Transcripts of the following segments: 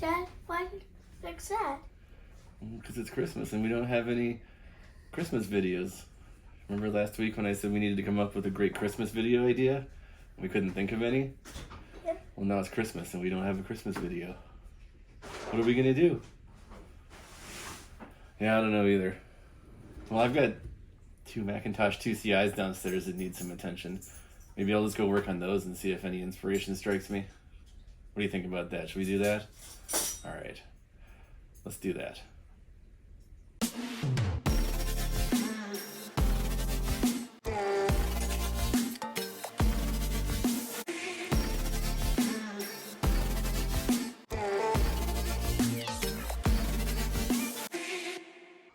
Dad, why did you fix that? Because it's Christmas and we don't have any Christmas videos. Remember last week when I said we needed to come up with a great Christmas video idea? We couldn't think of any? Yep. Well, now it's Christmas and we don't have a Christmas video. What are we going to do? Yeah, I don't know either. Well, I've got two Macintosh IIci's downstairs that need some attention. Maybe I'll just go work on those and see if any inspiration strikes me. What do you think about that? Should we do that? All right. Let's do that.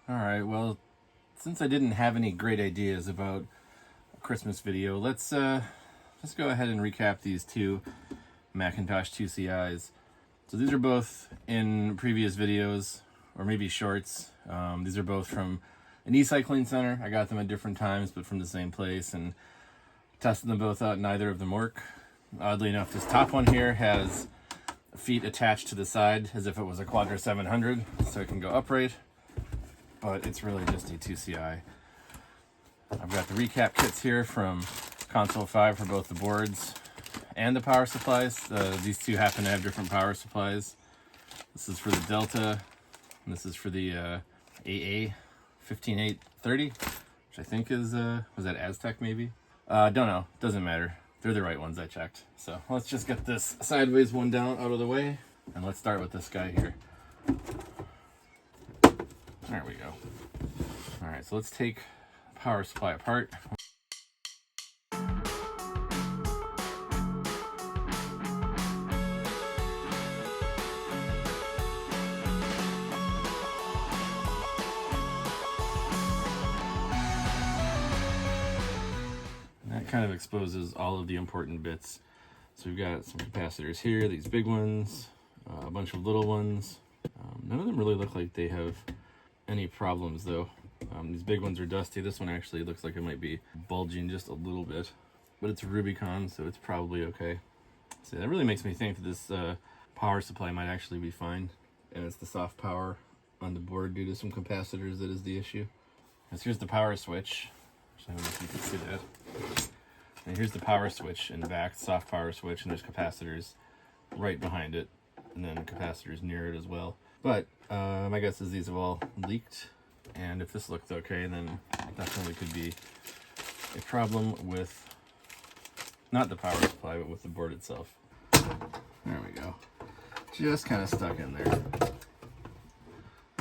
All right, well, since I didn't have any great ideas about a Christmas video, let's go ahead and recap these two Macintosh IIci's. So these are both in previous videos, or maybe shorts. These are both from an e-cycling center. I got them at different times, but from the same place, and tested them both out. Neither of them work. Oddly enough, this top one here has feet attached to the side as if it was a Quadra 700, so it can go upright. But it's really just a IIci. I've got the recap kits here from Console 5 for both the boards and the power supplies. These two happen to have different power supplies. This is for the Delta, and this is for the AA 15830, which I think is, was that Aztec maybe? Don't know, doesn't matter. They're the right ones, I checked. So let's just get this sideways one down out of the way, and let's start with this guy here. There we go. All right, so let's take the power supply apart. That kind of exposes all of the important bits. So we've got some capacitors here, these big ones, a bunch of little ones. None of them really look like they have any problems though. These big ones are dusty. This one actually looks like it might be bulging just a little bit, but it's a Rubicon, so it's probably okay. So that really makes me think that this power supply might actually be fine, and it's the soft power on the board due to some capacitors that is the issue. So here's the power switch. I don't know if you can see that. And here's the power switch in the back, soft power switch, and there's capacitors right behind it, and then capacitors near it as well. But my guess is these have all leaked, and if this looked okay, then it definitely could be a problem with not the power supply, but with the board itself. There we go. Just kind of stuck in there.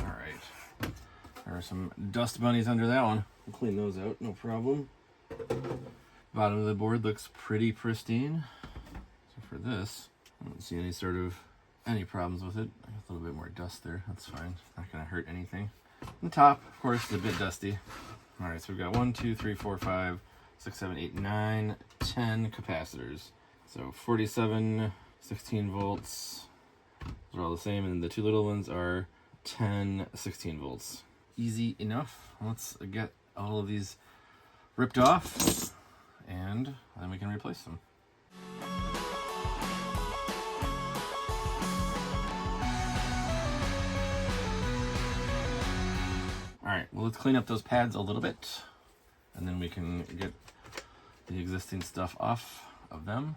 All right. There are some dust bunnies under that one. We'll clean those out, no problem. Bottom of the board looks pretty pristine. So for this, I don't see any problems with it. I got a little bit more dust there. That's fine. It's not going to hurt anything. The top, of course, is a bit dusty. All right, so we've got 1, 2, 3, 4, 5, 6, 7, 8, 9, 10 capacitors. So 47, 16 volts. Those are all the same, and the two little ones are 10, 16 volts. Easy enough. Let's get all of these ripped off, and then we can replace them. All right, well, let's clean up those pads a little bit, and then we can get the existing stuff off of them.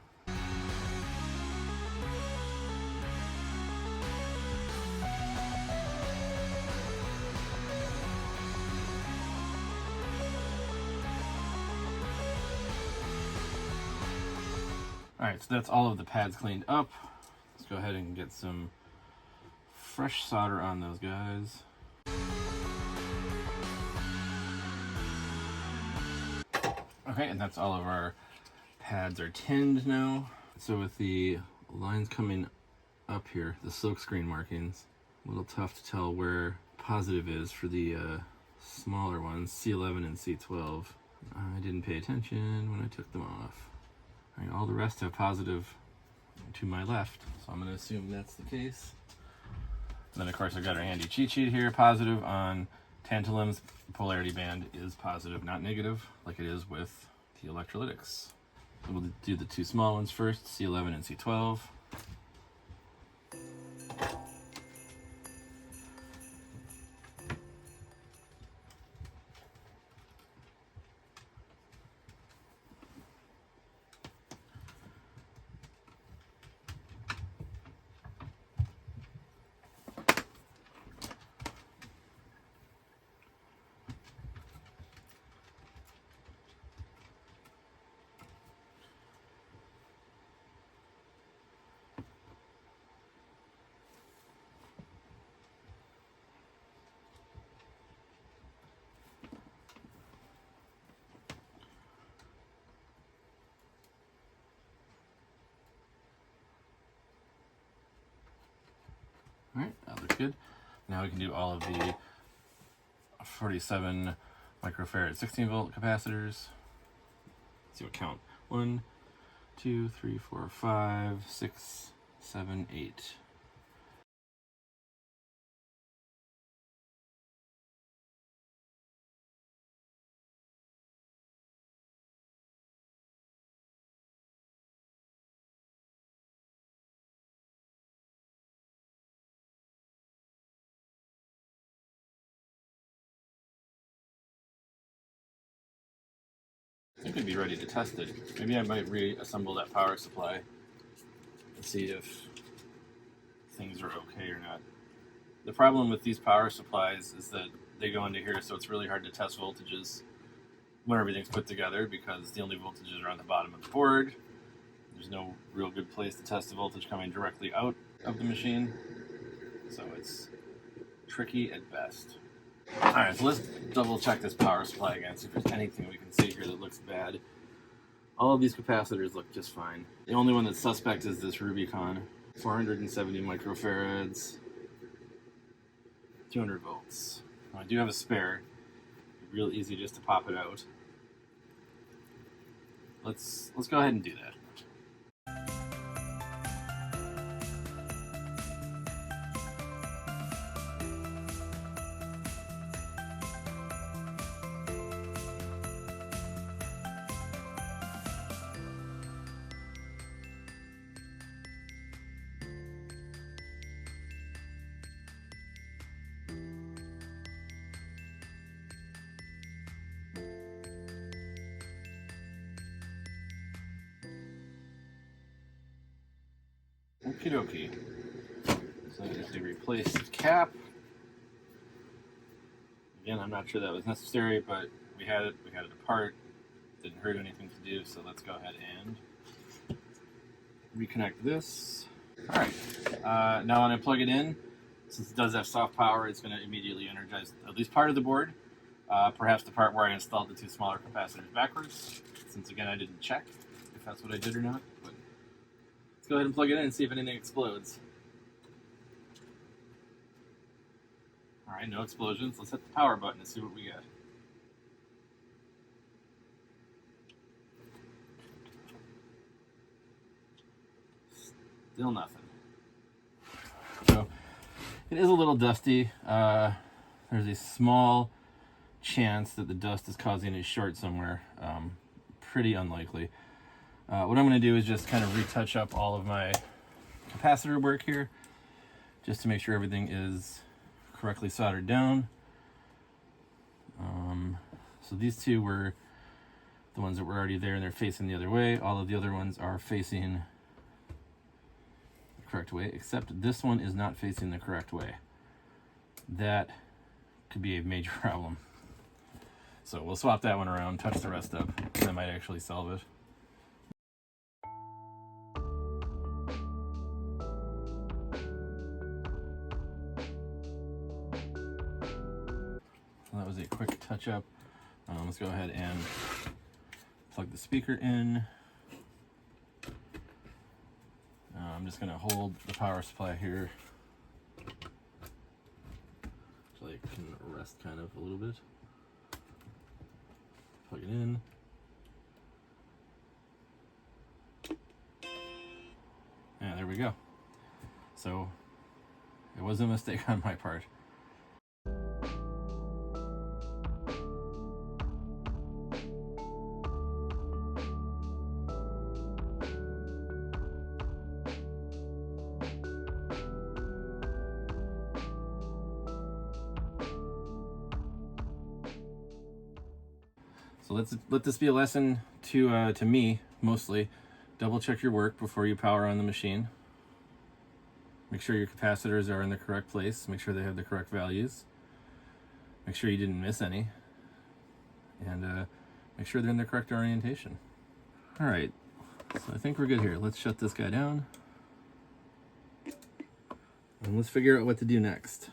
All right, so that's all of the pads cleaned up. Let's go ahead and get some fresh solder on those guys. Okay, and that's all of our pads are tinned now. So with the lines coming up here, the silk screen markings, a little tough to tell where positive is for the smaller ones, C11 and C12. I didn't pay attention when I took them off. All right, all the rest have positive to my left, so I'm going to assume that's the case. And then of course I've got our handy cheat sheet here, positive on tantalums. The polarity band is positive, not negative, like it is with the electrolytics. So we'll do the two small ones first, C11 and C12. All right, that looks good. Now we can do all of the 47 microfarad 16 volt capacitors. Let's see what count. 1, 2, 3, 4, 5, 6, 7, 8. I think we'd be ready to test it. Maybe I might reassemble that power supply and see if things are okay or not. The problem with these power supplies is that they go into here, so it's really hard to test voltages when everything's put together because the only voltages are on the bottom of the board. There's no real good place to test the voltage coming directly out of the machine, so it's tricky at best. Alright, so let's double check this power supply again, see if there's anything we can see here that looks bad. All of these capacitors look just fine. The only one that's suspect is this Rubicon. 470 microfarads, 200 volts. I do have a spare. Real easy just to pop it out. Let's go ahead and do that. Okie dokie. So I just replace the cap. Again, I'm not sure that was necessary, but we had it apart. Didn't hurt anything to do, so let's go ahead and reconnect this. Alright, now when I plug it in, since it does have soft power, it's going to immediately energize at least part of the board. Perhaps the part where I installed the two smaller capacitors backwards, since again I didn't check if that's what I did or not. But let's go ahead and plug it in and see if anything explodes. Alright, no explosions. Let's hit the power button and see what we get. Still nothing. So it is a little dusty. There's a small chance that the dust is causing a short somewhere. Pretty unlikely. What I'm going to do is just kind of retouch up all of my capacitor work here, just to make sure everything is correctly soldered down. So these two were the ones that were already there and they're facing the other way. All of the other ones are facing the correct way, except this one is not facing the correct way. That could be a major problem. So we'll swap that one around, touch the rest up, and that might actually solve it. So that was a quick touch up. Let's go ahead and plug the speaker in. I'm just going to hold the power supply here so I can rest kind of a little bit. Plug it in. Yeah, there we go. So it was a mistake on my part. So let this be a lesson to me, mostly. Double check your work before you power on the machine. Make sure your capacitors are in the correct place. Make sure they have the correct values. Make sure you didn't miss any. And make sure they're in the correct orientation. All right, so I think we're good here. Let's shut this guy down. And let's figure out what to do next.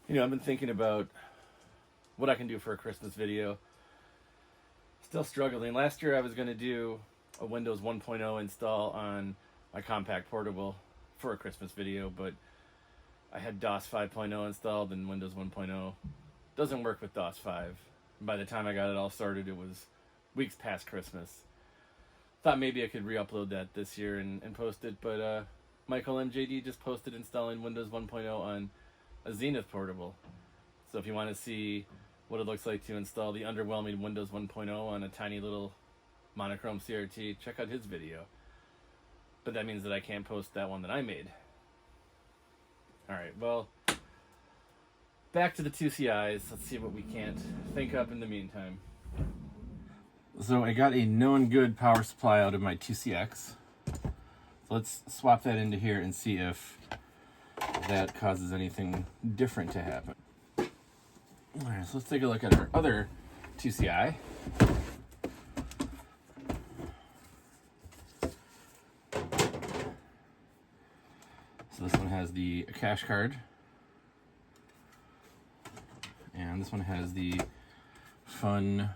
You know, I've been thinking about what I can do for a Christmas video. Still struggling. Last year I was going to do a Windows 1.0 install on my compact portable for a Christmas video, but I had DOS 5.0 installed and Windows 1.0 doesn't work with DOS 5. By the time I got it all started, it was weeks past Christmas. Thought maybe I could re-upload that this year and post it, but Michael MJD just posted installing Windows 1.0 on a Zenith portable. So if you want to see what it looks like to install the underwhelming Windows 1.0 on a tiny little monochrome CRT, check out his video. But that means that I can't post that one that I made. Alright, well, back to the 2CIs. Let's see what we can't think up in the meantime. So I got a known good power supply out of my 2CX. So let's swap that into here and see if that causes anything different to happen. Alright, so let's take a look at our other 2CI. So this one has the cache card. And this one has the fun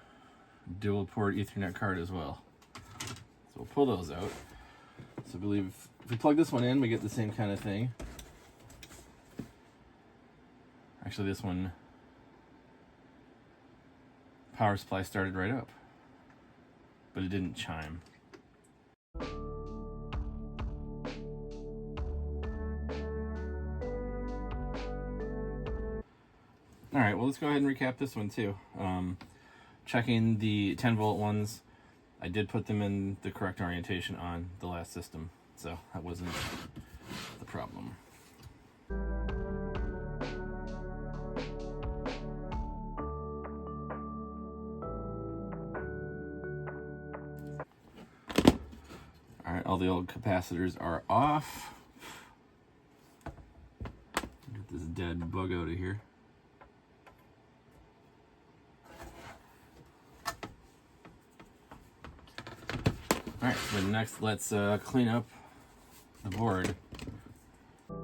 dual port Ethernet card as well. So we'll pull those out. So I believe if we plug this one in, we get the same kind of thing. Actually, this one, power supply started right up, but it didn't chime. All right, well, let's go ahead and recap this one too. Checking the 10 volt ones, I did put them in the correct orientation on the last system, so that wasn't the problem. All right, all the old capacitors are off. Get this dead bug out of here. All right, so next let's clean up the board. All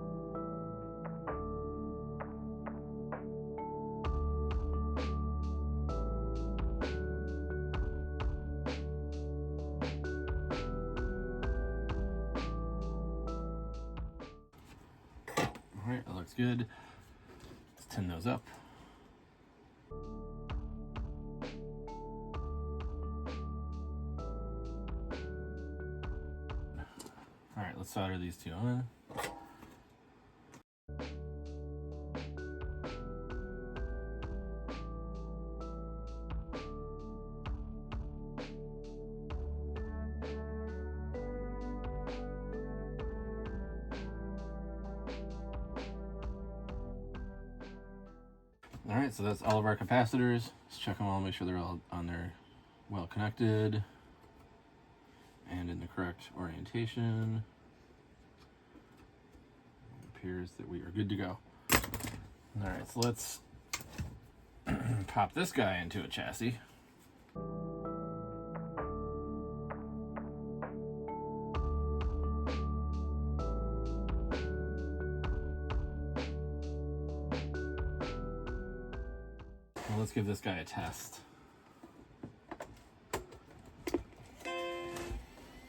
right, that looks good. Let's tin those up. All right, let's solder these two on. All right, so that's all of our capacitors. Let's check them all, make sure they're all on there, well connected and in the correct orientation. It appears that we are good to go. All right, so let's pop this guy into a chassis. Well, let's give this guy a test.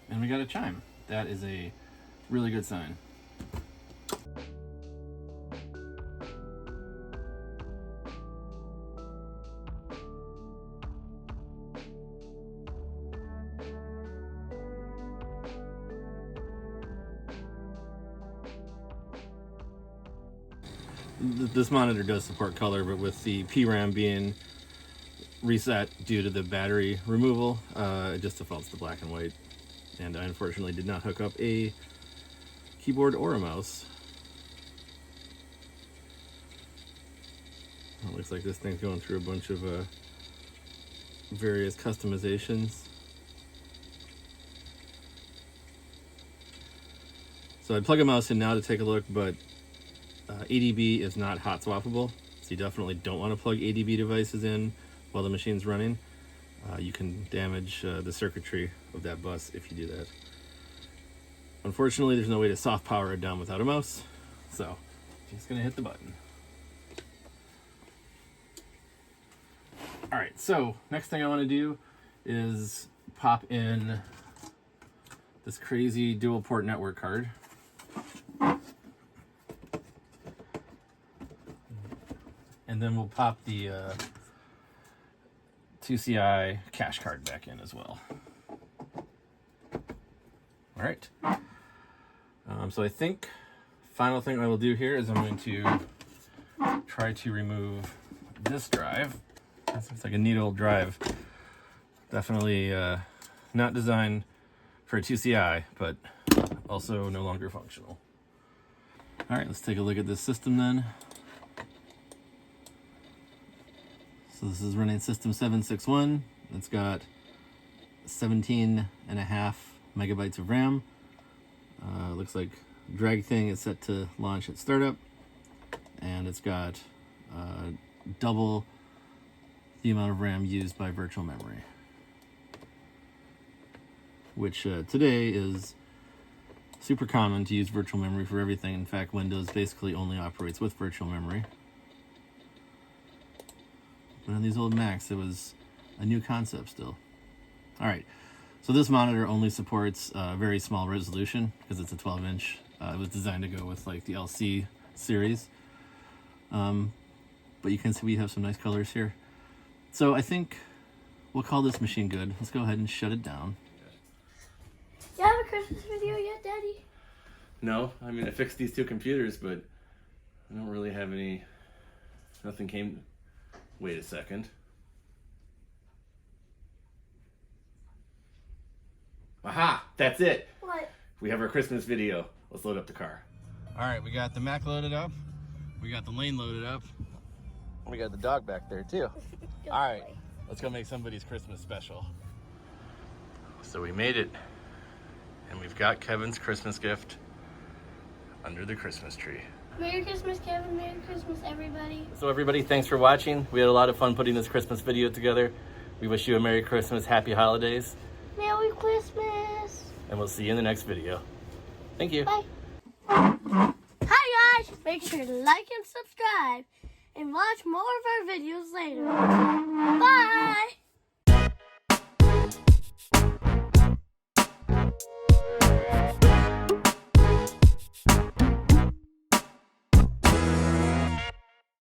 And we got a chime. That is a really good sign. This monitor does support color, but with the PRAM being reset due to the battery removal, it just defaults to black and white. And I unfortunately did not hook up a keyboard or a mouse. It looks like this thing's going through a bunch of various customizations. So I'd plug a mouse in now to take a look, but ADB is not hot swappable, so you definitely don't want to plug ADB devices in while the machine's running. You can damage the circuitry of that bus if you do that. Unfortunately, there's no way to soft power it down without a mouse, so just gonna hit the button. All right, so next thing I want to do is pop in this crazy dual port network card. And then we'll pop the IIci cache card back in as well. All right. So I think final thing I will do here is I'm going to try to remove this drive. This looks like a neat old drive. Definitely not designed for a IIci, but also no longer functional. All right, let's take a look at this system then. So this is running system 761. It's got 17.5 megabytes of RAM. Looks like drag thing is set to launch at startup, and it's got double the amount of RAM used by virtual memory, which today is super common to use virtual memory for everything. In fact, Windows basically only operates with virtual memory. But on these old Macs, it was a new concept still. All right, so this monitor only supports very small resolution because it's a 12-inch. It was designed to go with like the LC series. But you can see we have some nice colors here. So I think we'll call this machine good. Let's go ahead and shut it down. You have a Christmas video yet, Daddy? No, I mean I fixed these two computers, but I don't really have any. Nothing came. Wait a second. Aha! That's it. What? We have our Christmas video. Let's load up the car. All right, we got the Mac loaded up. We got the Lain loaded up. We got the dog back there too. All right, let's go make somebody's Christmas special. So we made it, and we've got Kevin's Christmas gift under the Christmas tree. Merry Christmas, Kevin. Merry Christmas, everybody. So everybody, thanks for watching. We had a lot of fun putting this Christmas video together. We wish you a Merry Christmas, Happy Holidays, Merry Christmas. and we'll see you in the next video. Thank you. Bye. Hi, guys. Make sure to like and subscribe and watch more of our videos later.